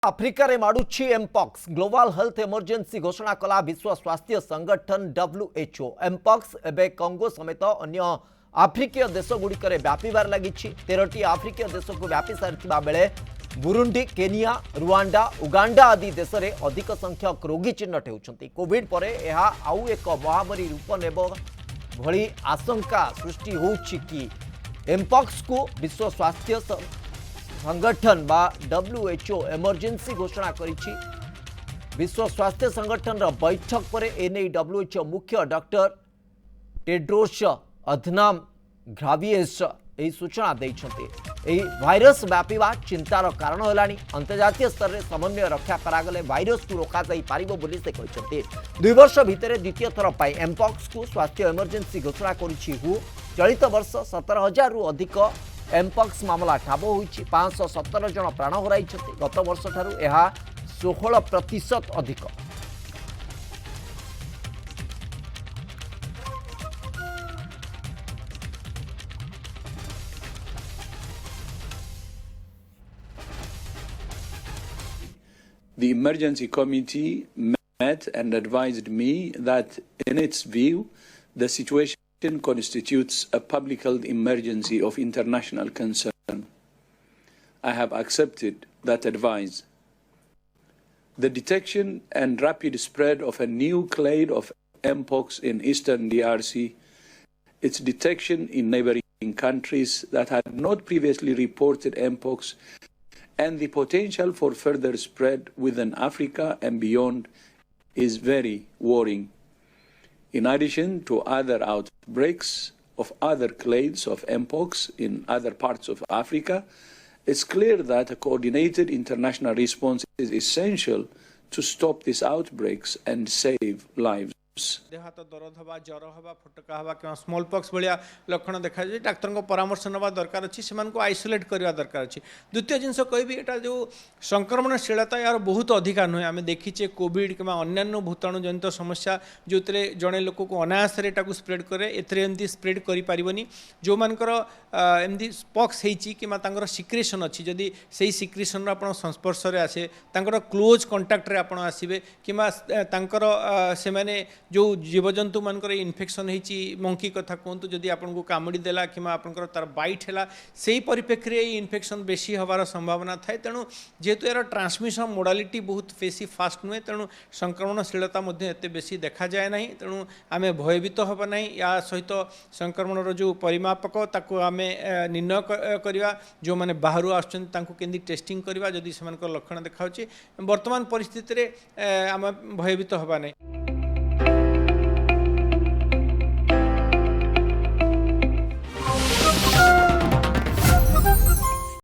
Africa रे माडुछि mpox global health emergency घोषणा कला विश्व स्वास्थ्य संगठन डब्ल्यूएचओ एमपॉक्स एबे कंगो समेत अन्य आफ्रिकीय देशगुड़िक व्यापार लगी 13टी आफ्रिकीय देश को व्यापी सारी बेले बुरुंडी केनिया रुआंडा उगांडा आदि देश में अधिक संख्यक रोगी चिन्हट होती कोविड पर यह आउ एक महामारी रूप नेब भली आशंका सृष्टि होउछि कि एमपॉक्स को विश्व स्वास्थ्य संगठन बा डब्ल्यूएचओ इमरजेंसी घोषणा करिछि। विश्व स्वास्थ्य संगठन बैठक पर एने डब्ल्यूएचओ मुख्य डॉक्टर टेड्रोस अधनाम घ्राविएस यही सूचना देइछन्ते। भाइरस व्यापीवा चिंतार कारण होलानी अंतर्जातीय स्तर में समन्वय रक्षा करागले भाइरस को रोका जाई पारिबो बोली से कहते। 2 वर्ष भितर द्वितीय थर पाई एमपॉक्स को स्वास्थ्य इमरजेंसी घोषणा करिछि। चलित वर्ष 17,000 रु अधिक एमपॉक्स मामला ठाब होइछि। 517 जन प्राण हराई गत वर्ष ठारू यह 16% अधिक। The emergency committee met and advised me that, in its view, the situation constitutes a public health emergency of international concern. I have accepted that advice. The detection and rapid spread of a new clade of mpox in eastern DRC, its detection in neighboring countries that had not previously reported mpox, and the potential for further spread within Africa and beyond is very worrying. In addition to other outbreaks of other clades of mpox in other parts of Africa, it's clear that a coordinated international response is essential to stop these outbreaks and save lives. देह हाथ दरद हवा ज्वर हवा फटका हवा कि small pox भाया लक्षण देखा जाए डाक्तर को परामर्श नवा दरकार अच्छी से आइसोलेट करवा दरकार अच्छी। द्वितीय जिनस कहबी एटा जो संक्रमणशीलता यार बहुत अधिका नुहे आम देखीचे कोविड कि अन्य भूताणु जनित समस्या जो जड़े लोक को अनायास स्प्रेड करे एमती स्प्रेड कर जो मानकर एमती पॉक्स होती कि सिक्रेशन अच्छी जदि से सिक्रेशन आप संस्पर्श में आसे क्लोज कंटाक्ट आप आसवे कि से जो जीवजंतु मानकर इन्फेक्शन होती मंकी कथा कहतु जदि आपको कामुड़ी देला कि आपंकर तार बाइट है से परिप्रेक्षी में इन्फेक्शन बेसी हबार संभावना थाए। तेणु जेहेतु यार ट्रांसमिशन मोडालिटी बहुत बेसी फास्ट नुहे तेणु संक्रमणशीलता एत बेसी देखा जाए ना। तेणु आम भयभीत हबा ना या सहित संक्रमण जो परिमापक ताकू आम निर्णय करवा जो मैंने बाहर आसुँच टेस्टिंग करवा जदि से लक्षण देखा वर्तमान परिस्थिति आम भयभीत हबा ना।